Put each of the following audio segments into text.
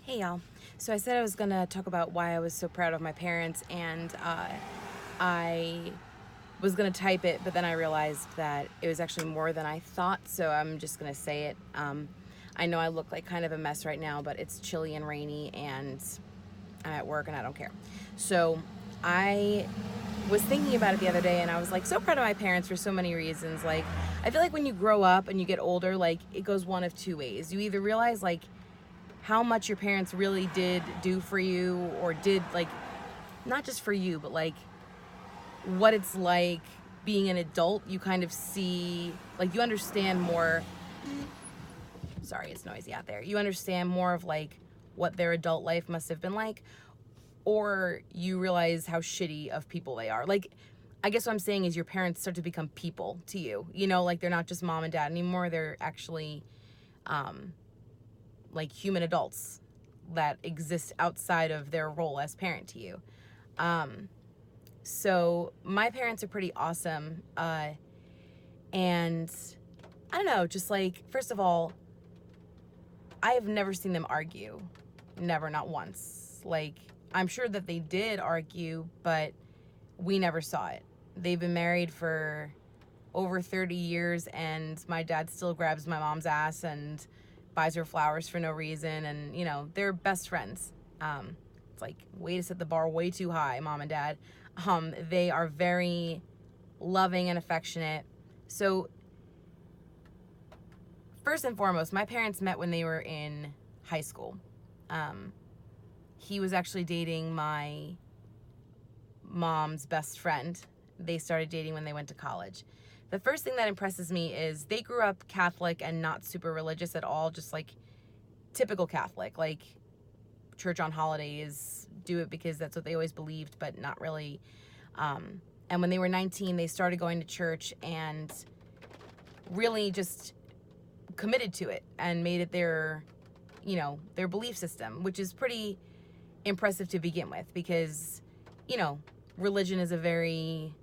Hey y'all. So I said I was gonna talk about why I was so proud of my parents, and I was gonna type it, but then I realized that it was actually more than I thought, so I'm just gonna say it. I know I look like kind of a mess right now, but it's chilly and rainy, and I'm at work, and I don't care. So I was thinking about it the other day, and I was like so proud of my parents for so many reasons. Like, I feel like when you grow up and you get older, like, it goes one of two ways. You either realize like how much your parents really did do for you, or did, like, not just for you, but like what it's like being an adult. You kind of see, like, you understand more. Sorry, it's noisy out there. You understand more of like what their adult life must have been like, or you realize how shitty of people they are. Like, I guess what I'm saying is your parents start to become people to you. You know, like, they're not just mom and dad anymore. They're actually like human adults that exist outside of their role as parent to you. So my parents are pretty awesome. And I don't know, just like, first of all, I have never seen them argue. Never, not once. Like, I'm sure that they did argue, but we never saw it. They've been married for over 30 years, and my dad still grabs my mom's ass and buys her flowers for no reason. And, you know, they're best friends. It's like, way to set the bar way too high, mom and dad. They are very loving and affectionate. So, first and foremost, my parents met when they were in high school. He was actually dating my mom's best friend. They started dating when they went to college. The first thing that impresses me is they grew up Catholic and not super religious at all, just like typical Catholic, like church on holidays, do it because that's what they always believed, but not really. And when they were 19, they started going to church and really just committed to it and made it their, you know, their belief system, which is pretty impressive to begin with, because, you know, religion is a very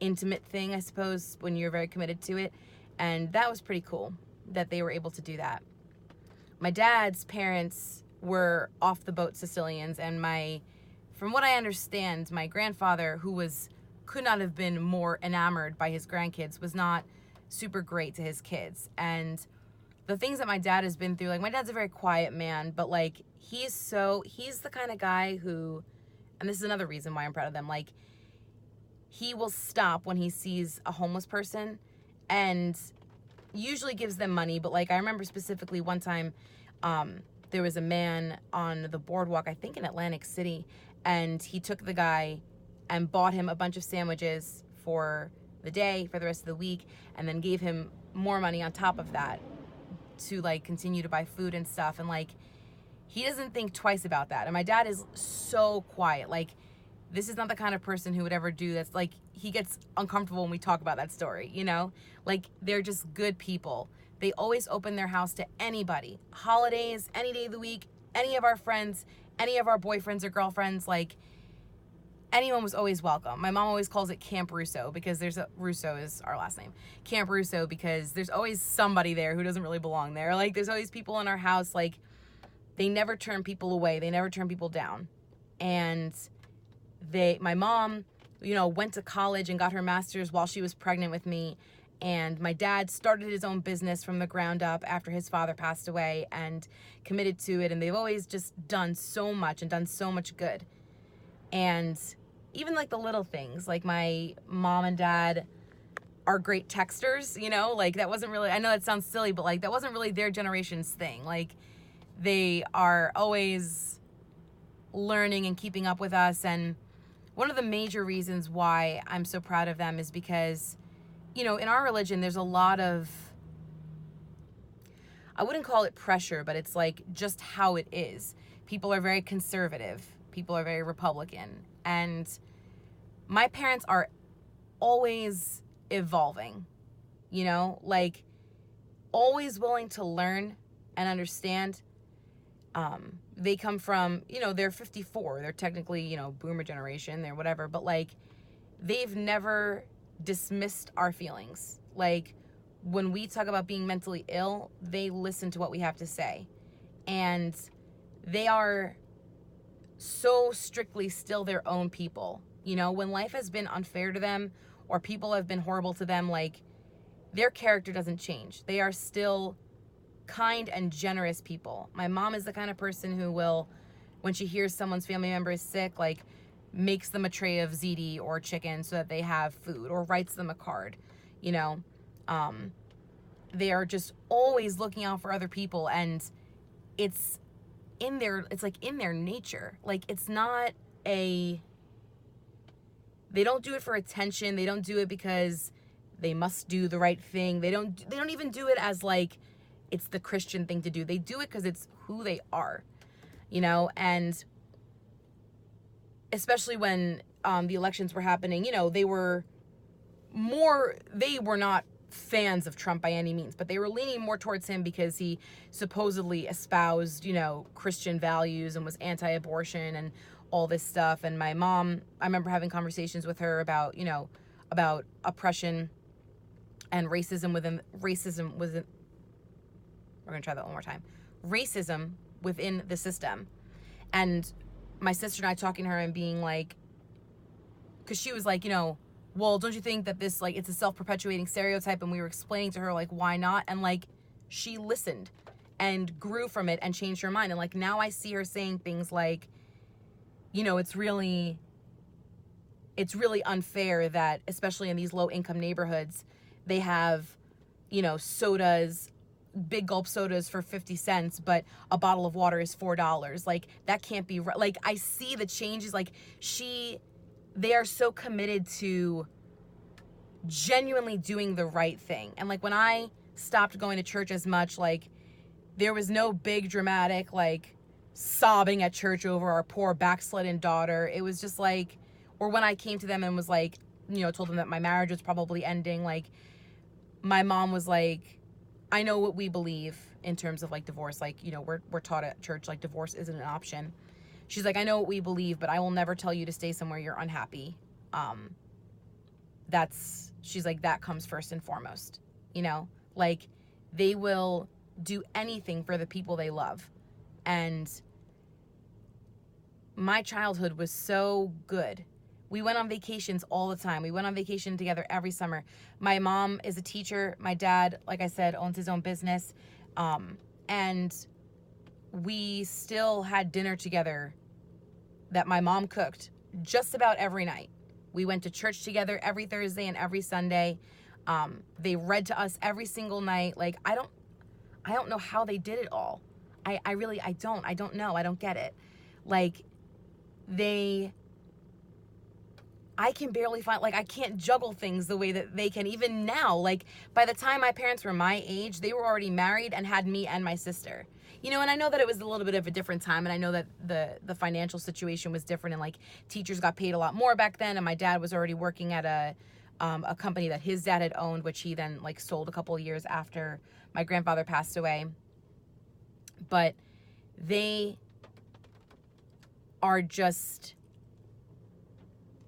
intimate thing, I suppose, when you're very committed to it. And that was pretty cool that they were able to do that. My dad's parents were off the boat Sicilians, and from what I understand, my grandfather, who could not have been more enamored by his grandkids, was not super great to his kids. And the things that my dad has been through, like, my dad's a very quiet man, but like, he's the kind of guy who, and this is another reason why I'm proud of them, like, he will stop when he sees a homeless person and usually gives them money. But like, I remember specifically one time, there was a man on the boardwalk, I think in Atlantic City, and he took the guy and bought him a bunch of sandwiches for the day, for the rest of the week, and then gave him more money on top of that to like continue to buy food and stuff. And like, he doesn't think twice about that. And my dad is so quiet. Like, this is not the kind of person who would ever do this. Like, he gets uncomfortable when we talk about that story, you know? Like, they're just good people. They always open their house to anybody. Holidays, any day of the week, any of our friends, any of our boyfriends or girlfriends, like, anyone was always welcome. My mom always calls it Camp Russo, because Russo is our last name. Camp Russo, because there's always somebody there who doesn't really belong there. Like, there's always people in our house. Like, they never turn people away. They never turn people down. And my mom, you know, went to college and got her master's while she was pregnant with me. And my dad started his own business from the ground up after his father passed away and committed to it. And they've always just done so much and done so much good. And even like the little things, like my mom and dad are great texters, you know, like, that wasn't really, I know that sounds silly, but like, that wasn't really their generation's thing. Like, they are always learning and keeping up with us. And one of the major reasons why I'm so proud of them is because, you know, in our religion, there's a lot of, I wouldn't call it pressure, but it's like just how it is. People are very conservative. People are very Republican. And my parents are always evolving, you know, like, always willing to learn and understand. They come from, you know, they're 54. They're technically, you know, boomer generation, they're whatever, but like, they've never dismissed our feelings. Like, when we talk about being mentally ill, they listen to what we have to say. And they are so strictly still their own people. You know, when life has been unfair to them or people have been horrible to them, like, their character doesn't change. They are still kind and generous people. My mom is the kind of person who will, when she hears someone's family member is sick, like, makes them a tray of ziti or chicken so that they have food, or writes them a card, you know. They are just always looking out for other people, and it's like in their nature. Like, it's not they don't do it for attention. They don't do it because they must do the right thing. They don't even do it as like it's the Christian thing to do. They do it because it's who they are, you know. And especially when the elections were happening, you know, they were not fans of Trump by any means, but they were leaning more towards him because he supposedly espoused, you know, Christian values and was anti-abortion and all this stuff. And my mom, I remember having conversations with her about, you know, about oppression and racism within we're going to try that one more time. Racism within the system. And my sister and I talking to her and being like, because she was like, you know, well, don't you think that this, like, it's a self-perpetuating stereotype? And we were explaining to her, like, why not? And, like, she listened and grew from it and changed her mind. And, like, now I see her saying things like, you know, it's really unfair that, especially in these low-income neighborhoods, they have, you know, sodas, big gulp sodas for 50 cents, but a bottle of water is $4. Like, that can't be right. Like, I see the changes. Like, they are so committed to genuinely doing the right thing. And, like, when I stopped going to church as much, like, there was no big dramatic, like, sobbing at church over our poor backslidden daughter. It was just like, or when I came to them and was like, you know, told them that my marriage was probably ending, like, my mom was like, I know what we believe in terms of, like, divorce. Like, you know, we're taught at church, like, divorce isn't an option. She's like, I know what we believe, but I will never tell you to stay somewhere you're unhappy. She's like, that comes first and foremost, you know? Like, they will do anything for the people they love. And my childhood was so good. We went on vacations all the time. We went on vacation together every summer. My mom is a teacher. My dad, like I said, owns his own business. And we still had dinner together that my mom cooked just about every night. We went to church together every Thursday and every Sunday. They read to us every single night. Like, I don't know how they did it all. I don't know. I don't get it. Like, I can barely find, like, I can't juggle things the way that they can, even now. Like, by the time my parents were my age, they were already married and had me and my sister. You know, and I know that it was a little bit of a different time, and I know that the financial situation was different, and, like, teachers got paid a lot more back then, and my dad was already working at a company that his dad had owned, which he then, like, sold a couple of years after my grandfather passed away. But they are just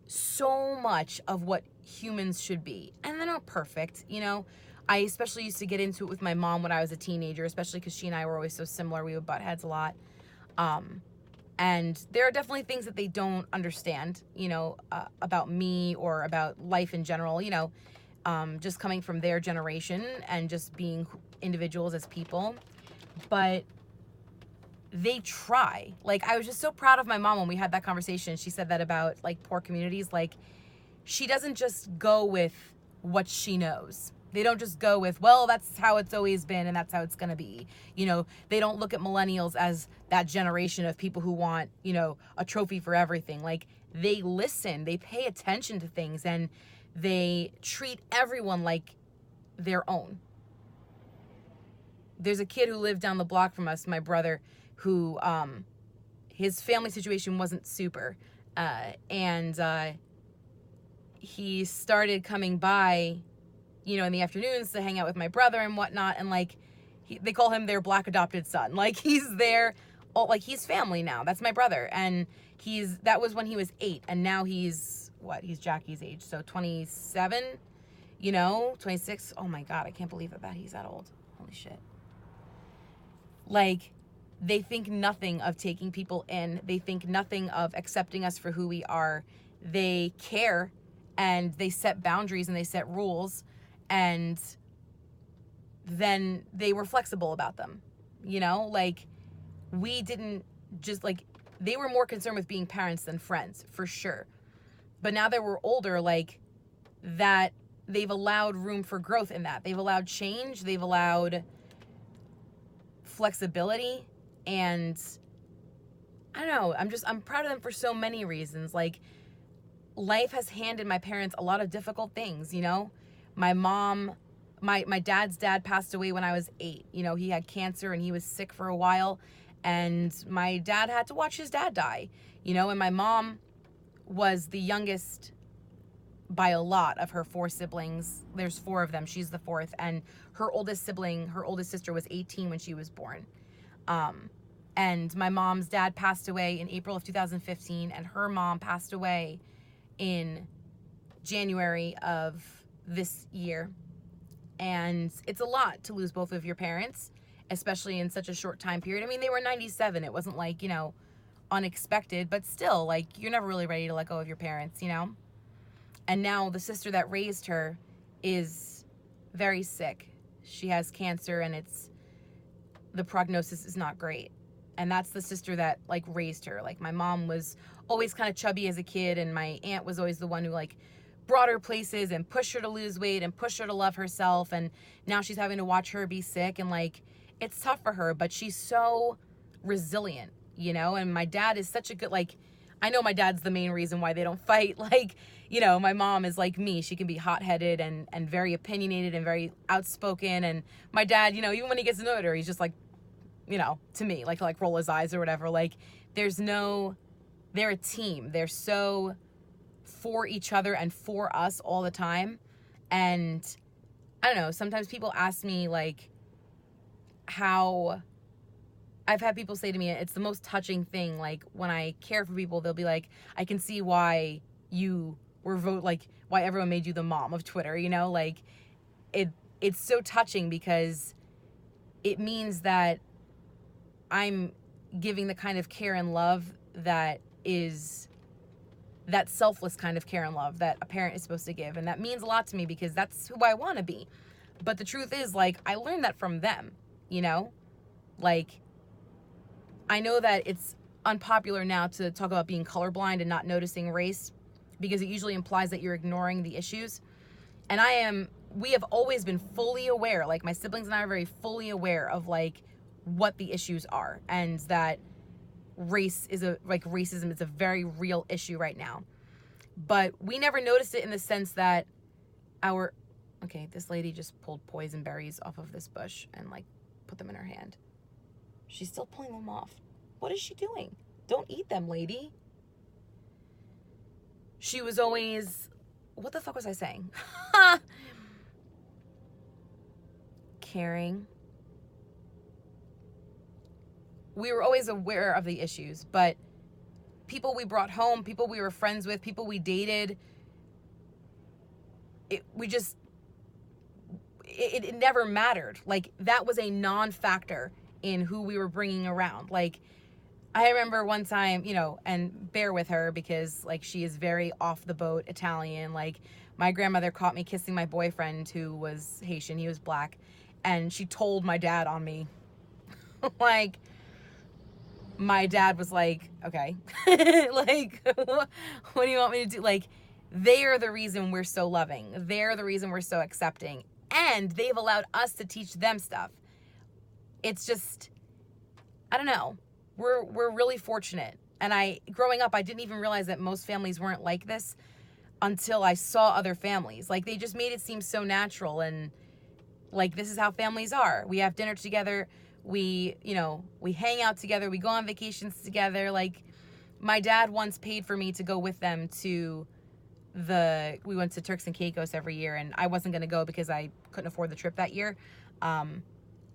so much of what humans should be. And they're not perfect, you know. I especially used to get into it with my mom when I was a teenager, especially because she and I were always so similar. We would butt heads a lot. And there are definitely things that they don't understand, you know, about me or about life in general, you know, just coming from their generation and just being individuals as people. But they try. Like, I was just so proud of my mom when we had that conversation. She said that about, like, poor communities. Like, she doesn't just go with what she knows. They don't just go with, well, that's how it's always been and that's how it's going to be. You know, they don't look at millennials as that generation of people who want, you know, a trophy for everything. Like, they listen, they pay attention to things, and they treat everyone like their own. There's a kid who lived down the block from us, my brother, who his family situation wasn't super. And he started coming by, you know, in the afternoons to hang out with my brother and whatnot. And, like, they call him their black adopted son. Like, he's there, like, he's family now. That's my brother. And that was when he was 8. And now he's Jackie's age. So 27, you know, 26. Oh my God, I can't believe that he's that old. Holy shit. Like, They think nothing of taking people in. They think nothing of accepting us for who we are. They care, and they set boundaries and they set rules, and then they were flexible about them. You know, like, we didn't just, like, they were more concerned with being parents than friends, for sure. But now that we're older, like, that they've allowed room for growth in that. They've allowed change. They've allowed flexibility. And I don't know, I'm proud of them for so many reasons. Like, life has handed my parents a lot of difficult things, you know? My mom, my dad's dad passed away when I was 8. You know, he had cancer and he was sick for a while. And my dad had to watch his dad die, you know? And my mom was the youngest by a lot of her 4 siblings. There's 4 of them. She's the 4th. And her oldest sister was 18 when she was born. And my mom's dad passed away in April of 2015, and her mom passed away in January of this year. And it's a lot to lose both of your parents, especially in such a short time period. I mean, they were 97. It wasn't like, you know, unexpected, but still, like, you're never really ready to let go of your parents, you know? And now the sister that raised her is very sick. She has cancer, and the prognosis is not great. And that's the sister that, like, raised her. Like, my mom was always kind of chubby as a kid, and my aunt was always the one who, like, brought her places and pushed her to lose weight and pushed her to love herself. And now she's having to watch her be sick, and, like, it's tough for her, but she's so resilient, you know? And my dad is such a good, like, I know my dad's the main reason why they don't fight. Like, you know, my mom is like me. She can be hot-headed and very opinionated and very outspoken. And my dad, you know, even when he gets annoyed at her, he's just like, you know, to me, like roll his eyes or whatever. Like, they're a team. They're so for each other and for us all the time. And I don't know, sometimes people ask me, like, how I've had people say to me, it's the most touching thing. Like, when I care for people, they'll be like, I can see why you were why everyone made you the mom of Twitter, you know? Like, it's so touching because it means that I'm giving the kind of care and love that is that selfless kind of care and love that a parent is supposed to give. And that means a lot to me because that's who I want to be. But the truth is, like, I learned that from them, you know? Like, I know that it's unpopular now to talk about being colorblind and not noticing race because it usually implies that you're ignoring the issues. And we have always been fully aware, like, my siblings and I are very fully aware of, like, what the issues are, and that racism is a very real issue right now. But we never noticed it in the sense that this lady just pulled poison berries off of this bush and, like, put them in her hand. She's still pulling them off. What is she doing? Don't eat them, lady. She was always, what the fuck was I saying? Caring. We were always aware of the issues, but people we brought home, people we were friends with, people we dated, it never mattered. Like, that was a non-factor in who we were bringing around. Like, I remember one time, you know, and bear with her because, like, she is very off the boat Italian. Like, my grandmother caught me kissing my boyfriend who was Haitian. He was black. And she told my dad on me. Like, my dad was like, okay, like, what do you want me to do? Like, they are the reason we're so loving. They're the reason we're so accepting. And they've allowed us to teach them stuff. It's just, I don't know. We're really fortunate. And growing up, I didn't even realize that most families weren't like this until I saw other families. Like, they just made it seem so natural. And, like, this is how families are. We have dinner together. We hang out together. We go on vacations together. Like, my dad once paid for me to go with them to we went to Turks and Caicos every year, and I wasn't going to go because I couldn't afford the trip that year.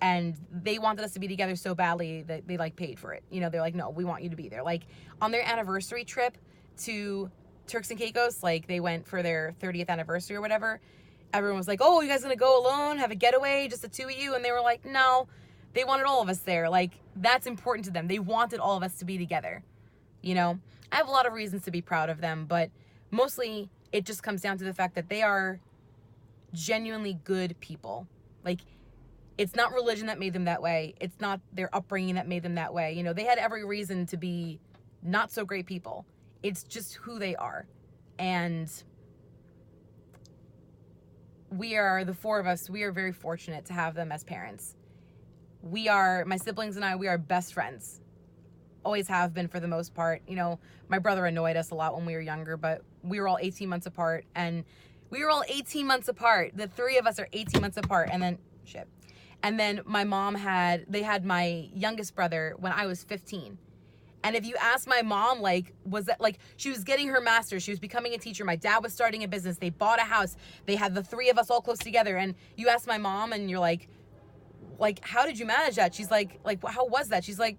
And they wanted us to be together so badly that they, like, paid for it. You know, they're like, no, we want you to be there. Like, on their anniversary trip to Turks and Caicos, like, they went for their 30th anniversary or whatever. Everyone was like, oh, you guys going to go alone, have a getaway, just the two of you? And they were like, no, They wanted all of us there. Like, that's important to them. They wanted all of us to be together. You know, I have a lot of reasons to be proud of them, but mostly it just comes down to the fact that they are genuinely good people. Like, it's not religion that made them that way. It's not their upbringing that made them that way. You know, they had every reason to be not so great people. It's just who they are. And we are, the four of us, we are very fortunate to have them as parents. We are, my siblings and I, we are best friends. Always have been for the most part. You know, my brother annoyed us a lot when we were younger, but we were all 18 months apart. And we were all 18 months apart. The three of us are 18 months apart. And then, And then my mom they had my youngest brother when I was 15. And if you ask my mom, like, was that, like, she was getting her master's, she was becoming a teacher, my dad was starting a business, they bought a house, they had the three of us all close together. And you ask my mom and you're like, how did you manage that? She's like, how was that? She's like,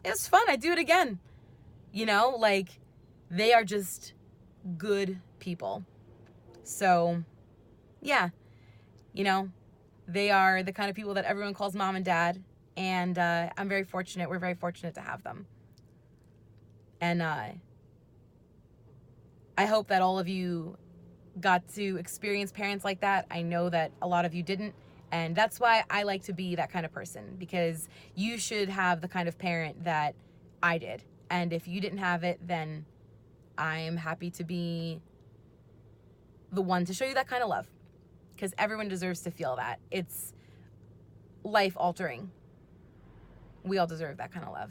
it was fun. I'd do it again. You know, like, they are just good people. So, yeah, you know, they are the kind of people that everyone calls mom and dad. And I'm very fortunate. We're very fortunate to have them. And I hope that all of you got to experience parents like that. I know that a lot of you didn't. And that's why I like to be that kind of person, because you should have the kind of parent that I did. And if you didn't have it, then I am happy to be the one to show you that kind of love, because everyone deserves to feel that. It's life altering. We all deserve that kind of love.